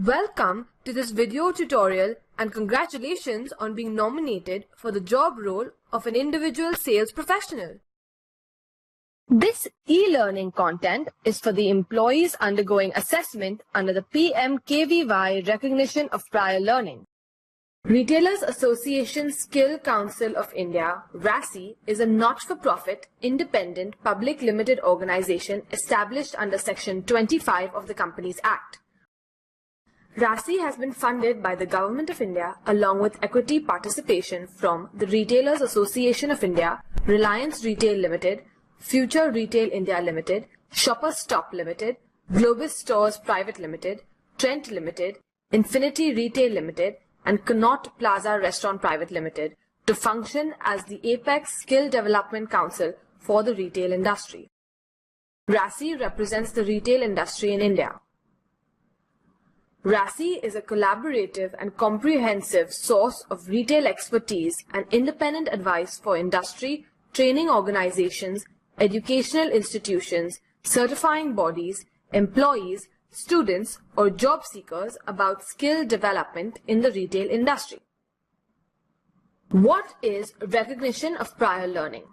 Welcome to this video tutorial and congratulations on being nominated for the job role of an individual sales professional. This e-learning content is for the employees undergoing assessment under the PMKVY Recognition of Prior Learning. Retailers Association Skill Council of India, RASI, is a not-for-profit, independent, public limited organization established under Section 25 of the Companies Act. RASI has been funded by the Government of India along with equity participation from the Retailers Association of India, Reliance Retail Limited, Future Retail India Limited, Shoppers Stop Limited, Globus Stores Private Limited, Trent Limited, Infinity Retail Limited, and Connaught Plaza Restaurant Private Limited to function as the apex skill development council for the retail industry. RASI represents the retail industry in India. RASI is a collaborative and comprehensive source of retail expertise and independent advice for industry, training organizations, educational institutions, certifying bodies, employees, students, or job seekers about skill development in the retail industry. What is recognition of prior learning?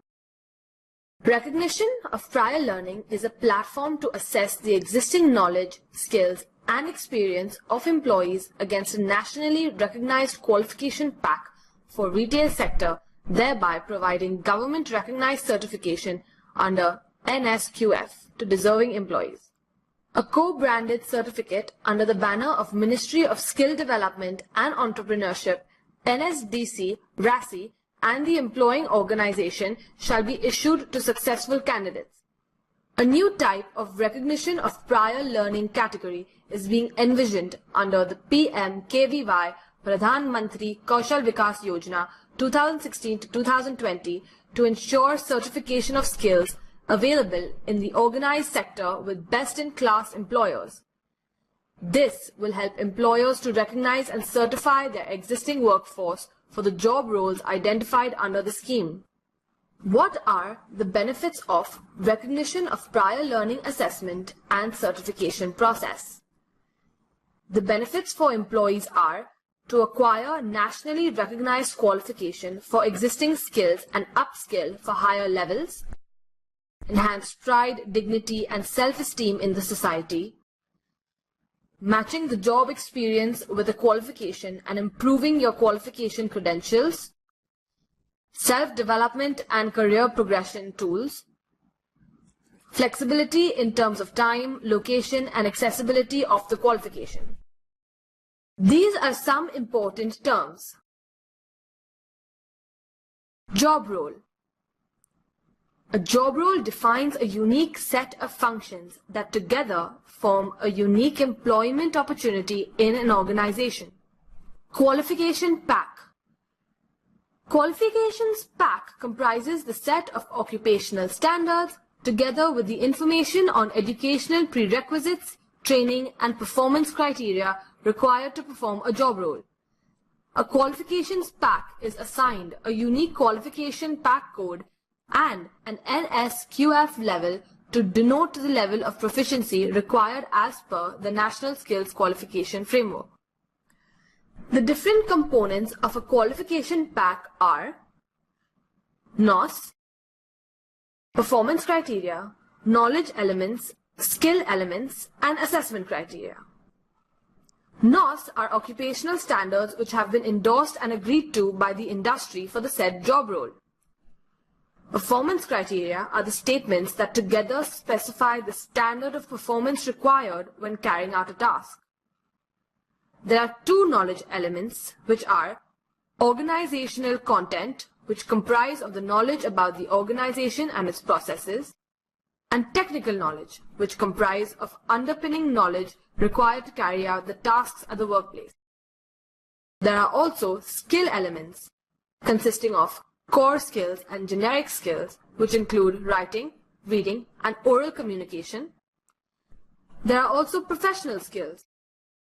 Recognition of prior learning is a platform to assess the existing knowledge, skills, and experience of employees against a nationally recognized qualification pack for retail sector, thereby providing government-recognized certification under NSQF to deserving employees. A co-branded certificate under the banner of Ministry of Skill Development and Entrepreneurship, NSDC, RASI, and the employing organization shall be issued to successful candidates. A new type of recognition of prior learning category is being envisioned under the PMKVY Pradhan Mantri Kaushal Vikas Yojana 2016 to 2020 to ensure certification of skills available in the organized sector with best-in-class employers. This will help employers to recognize and certify their existing workforce for the job roles identified under the scheme. What are the benefits of recognition of prior learning assessment and certification process? The benefits for employees are to acquire nationally recognized qualification for existing skills and upskill for higher levels, enhance pride, dignity, and self-esteem in the society, matching the job experience with the qualification and improving your qualification credentials, self-development and career progression tools, flexibility in terms of time, location, and accessibility of the qualification. These are some important terms. Job role. A job role defines a unique set of functions that together form a unique employment opportunity in an organization. Qualification pack. Qualifications pack comprises the set of occupational standards together with the information on educational prerequisites, training, and performance criteria required to perform a job role. A qualifications pack is assigned a unique qualification pack code and an NSQF level to denote the level of proficiency required as per the National Skills Qualification Framework. The different components of a qualification pack are NOS, performance criteria, knowledge elements, skill elements, and assessment criteria. NOS are occupational standards which have been endorsed and agreed to by the industry for the said job role. Performance criteria are the statements that together specify the standard of performance required when carrying out a task. There are two knowledge elements, which are organizational content, which comprise of the knowledge about the organization and its processes, and technical knowledge, which comprise of underpinning knowledge required to carry out the tasks at the workplace. There are also skill elements, consisting of core skills and generic skills, which include writing, reading, and oral communication. There are also professional skills.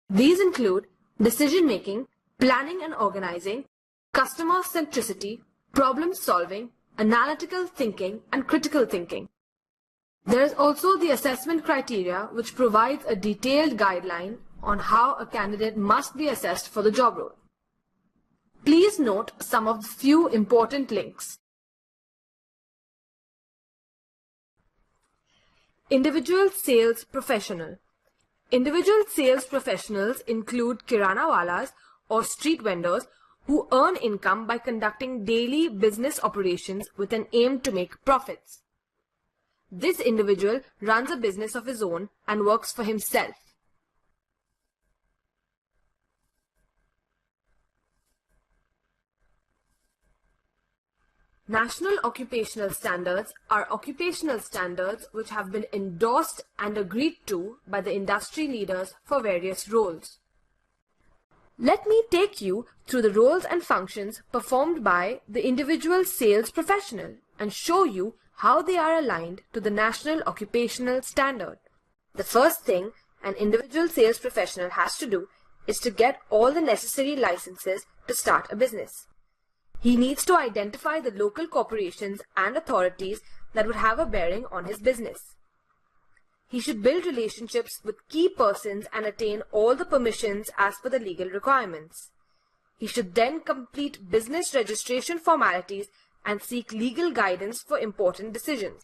These include decision-making, planning and organizing, customer centricity, problem-solving, analytical thinking, and critical thinking. There is also the assessment criteria, which provides a detailed guideline on how a candidate must be assessed for the job role. Please note some of the few important links. Individual sales professional. Individual sales professionals include kirana walas or street vendors who earn income by conducting daily business operations with an aim to make profits. This individual runs a business of his own and works for himself. National occupational standards are occupational standards which have been endorsed and agreed to by the industry leaders for various roles. Let me take you through the roles and functions performed by the individual sales professional and show you how they are aligned to the National Occupational Standard. The first thing an individual sales professional has to do is to get all the necessary licenses to start a business. He needs to identify the local corporations and authorities that would have a bearing on his business. He should build relationships with key persons and attain all the permissions as per the legal requirements. He should then complete business registration formalities and seek legal guidance for important decisions.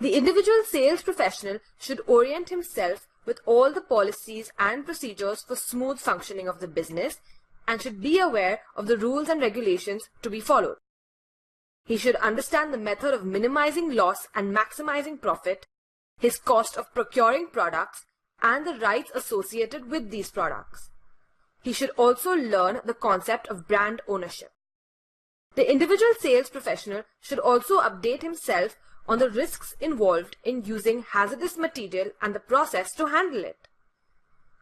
The individual sales professional should orient himself with all the policies and procedures for smooth functioning of the business and should be aware of the rules and regulations to be followed. He should understand the method of minimizing loss and maximizing profit, his cost of procuring products, and the rights associated with these products. He should also learn the concept of brand ownership. The individual sales professional should also update himself on the risks involved in using hazardous material and the process to handle it.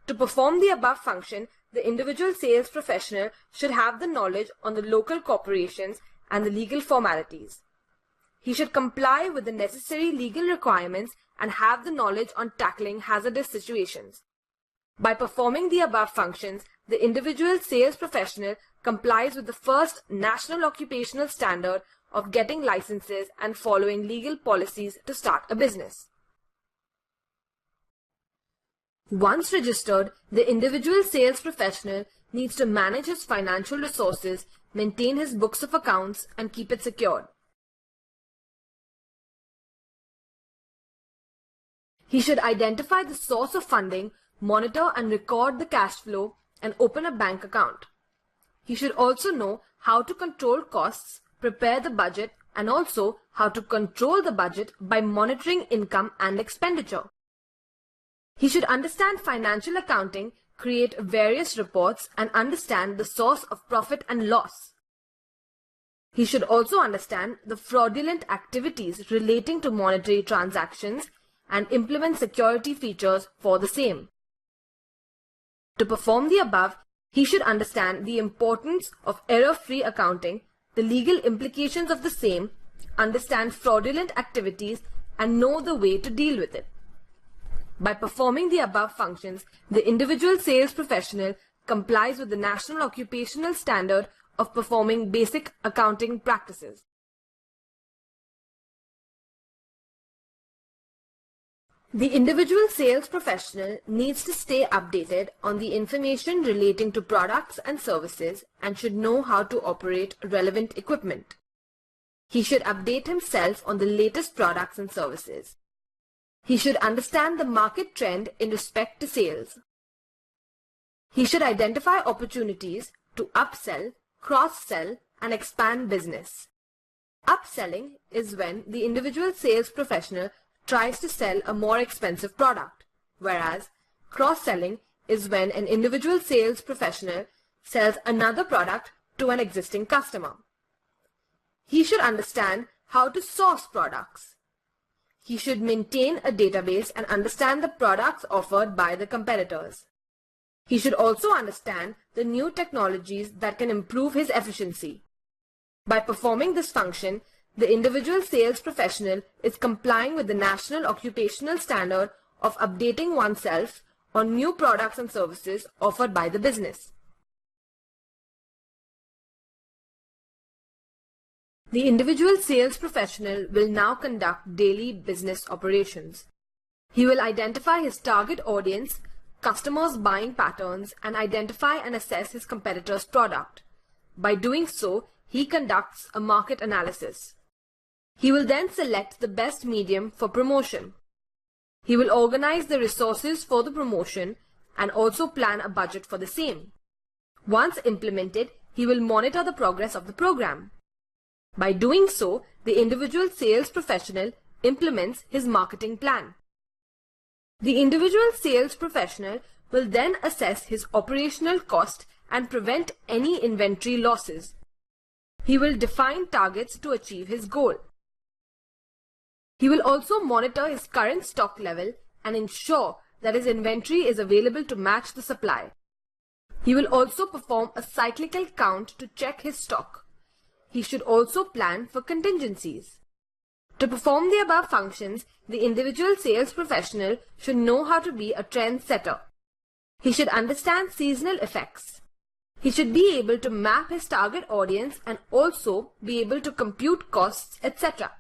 To perform the above function, the individual sales professional should have the knowledge on the local corporations and the legal formalities. He should comply with the necessary legal requirements and have the knowledge on tackling hazardous situations. By performing the above functions, the individual sales professional complies with the first National Occupational Standard of getting licenses and following legal policies to start a business. Once registered, the individual sales professional needs to manage his financial resources, maintain his books of accounts, and keep it secured. He should identify the source of funding, monitor and record the cash flow, and open a bank account. He should also know how to control costs, prepare the budget, and also how to control the budget by monitoring income and expenditure. He should understand financial accounting, create various reports, and understand the source of profit and loss. He should also understand the fraudulent activities relating to monetary transactions and implement security features for the same. To perform the above, he should understand the importance of error-free accounting, the legal implications of the same, understand fraudulent activities, and know the way to deal with it. By performing the above functions, the individual sales professional complies with the National Occupational Standard of performing basic accounting practices. The individual sales professional needs to stay updated on the information relating to products and services and should know how to operate relevant equipment. He should update himself on the latest products and services. He should understand the market trend in respect to sales. He should identify opportunities to upsell, cross-sell, and expand business. Upselling is when the individual sales professional tries to sell a more expensive product, whereas cross-selling is when an individual sales professional sells another product to an existing customer. He should understand how to source products. He should maintain a database and understand the products offered by the competitors. He should also understand the new technologies that can improve his efficiency. By performing this function, the individual sales professional is complying with the National Occupational Standard of updating oneself on new products and services offered by the business. The individual sales professional will now conduct daily business operations. He will identify his target audience, customers' buying patterns and identify and assess his competitor's product. By doing so, he conducts a market analysis. He will then select the best medium for promotion. He will organize the resources for the promotion and also plan a budget for the same. Once implemented, he will monitor the progress of the program. By doing so, the individual sales professional implements his marketing plan. The individual sales professional will then assess his operational cost and prevent any inventory losses. He will define targets to achieve his goal. He will also monitor his current stock level and ensure that his inventory is available to match the supply. He will also perform a cyclical count to check his stock. He should also plan for contingencies. To perform the above functions, the individual sales professional should know how to be a trend setter. He should understand seasonal effects. He should be able to map his target audience and also be able to compute costs, etc.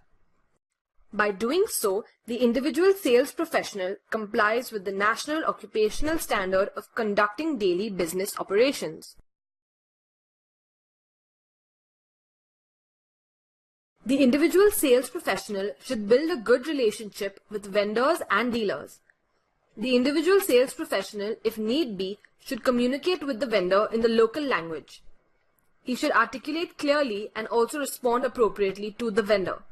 By doing so, the individual sales professional complies with the National Occupational Standard of conducting daily business operations. The individual sales professional should build a good relationship with vendors and dealers. The individual sales professional, if need be, should communicate with the vendor in the local language. He should articulate clearly and also respond appropriately to the vendor.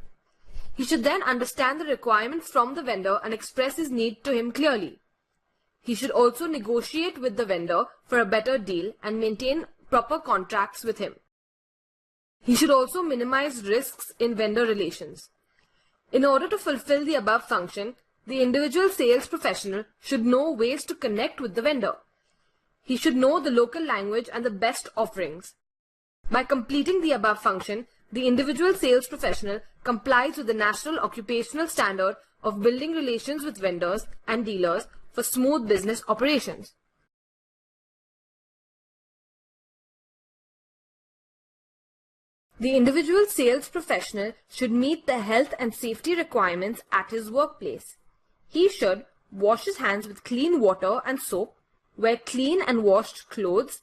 He should then understand the requirement from the vendor and express his need to him clearly. He should also negotiate with the vendor for a better deal and maintain proper contracts with him. He should also minimize risks in vendor relations. In order to fulfill the above function, the individual sales professional should know ways to connect with the vendor. He should know the local language and the best offerings. By completing the above function, the individual sales professional complies with the National Occupational Standard of building relations with vendors and dealers for smooth business operations. The individual sales professional should meet the health and safety requirements at his workplace. He should wash his hands with clean water and soap, wear clean and washed clothes,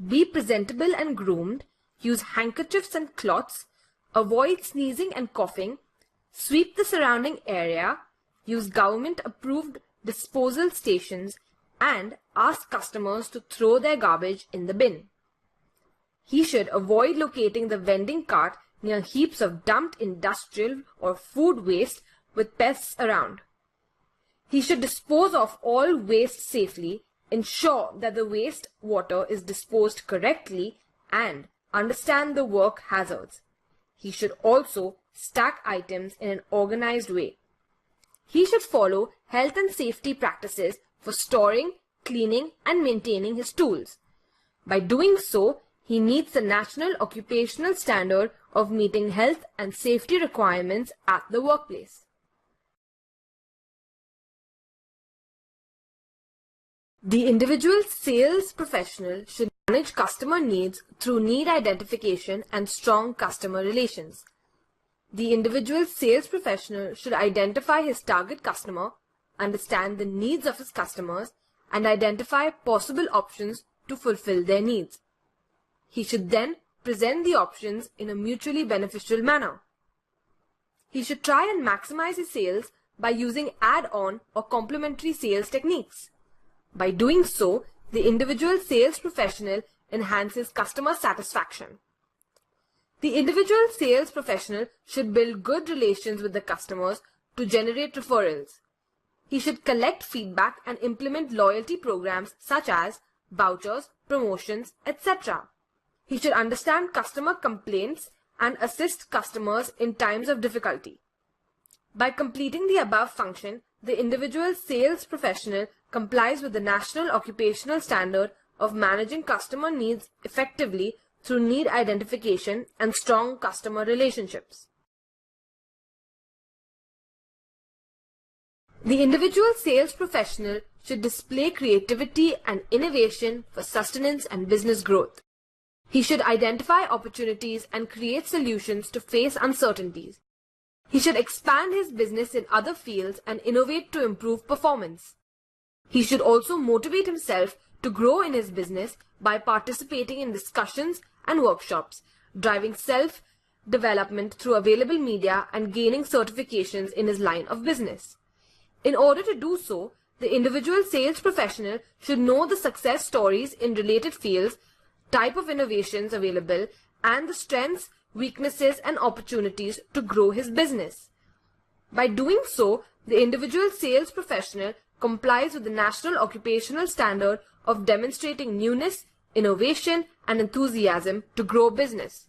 be presentable and groomed, use handkerchiefs and cloths, avoid sneezing and coughing, sweep the surrounding area, use government-approved disposal stations, and ask customers to throw their garbage in the bin. He should avoid locating the vending cart near heaps of dumped industrial or food waste with pests around. He should dispose of all waste safely, ensure that the waste water is disposed correctly, and understand the work hazards. He should also stack items in an organized way. He should follow health and safety practices for storing, cleaning, and maintaining his tools. By doing so, he meets the National Occupational Standard of meeting health and safety requirements at the workplace. The individual sales professional should manage customer needs through need identification and strong customer relations. The individual sales professional should identify his target customer, understand the needs of his customers, and identify possible options to fulfill their needs. He should then present the options in a mutually beneficial manner. He should try and maximize his sales by using add-on or complementary sales techniques. By doing so, the individual sales professional enhances customer satisfaction. The individual sales professional should build good relations with the customers to generate referrals. He should collect feedback and implement loyalty programs such as vouchers, promotions, etc. He should understand customer complaints and assist customers in times of difficulty. By completing the above function, the individual sales professional complies with the National Occupational Standard of managing customer needs effectively through need identification and strong customer relationships. The individual sales professional should display creativity and innovation for sustenance and business growth. He should identify opportunities and create solutions to face uncertainties. He should expand his business in other fields and innovate to improve performance. He should also motivate himself to grow in his business by participating in discussions and workshops, driving self-development through available media, and gaining certifications in his line of business. In order to do so, the individual sales professional should know the success stories in related fields, type of innovations available, and the strengths, weaknesses, and opportunities to grow his business. By doing so, the individual sales professional complies with the National Occupational Standard of demonstrating newness, innovation, and enthusiasm to grow business.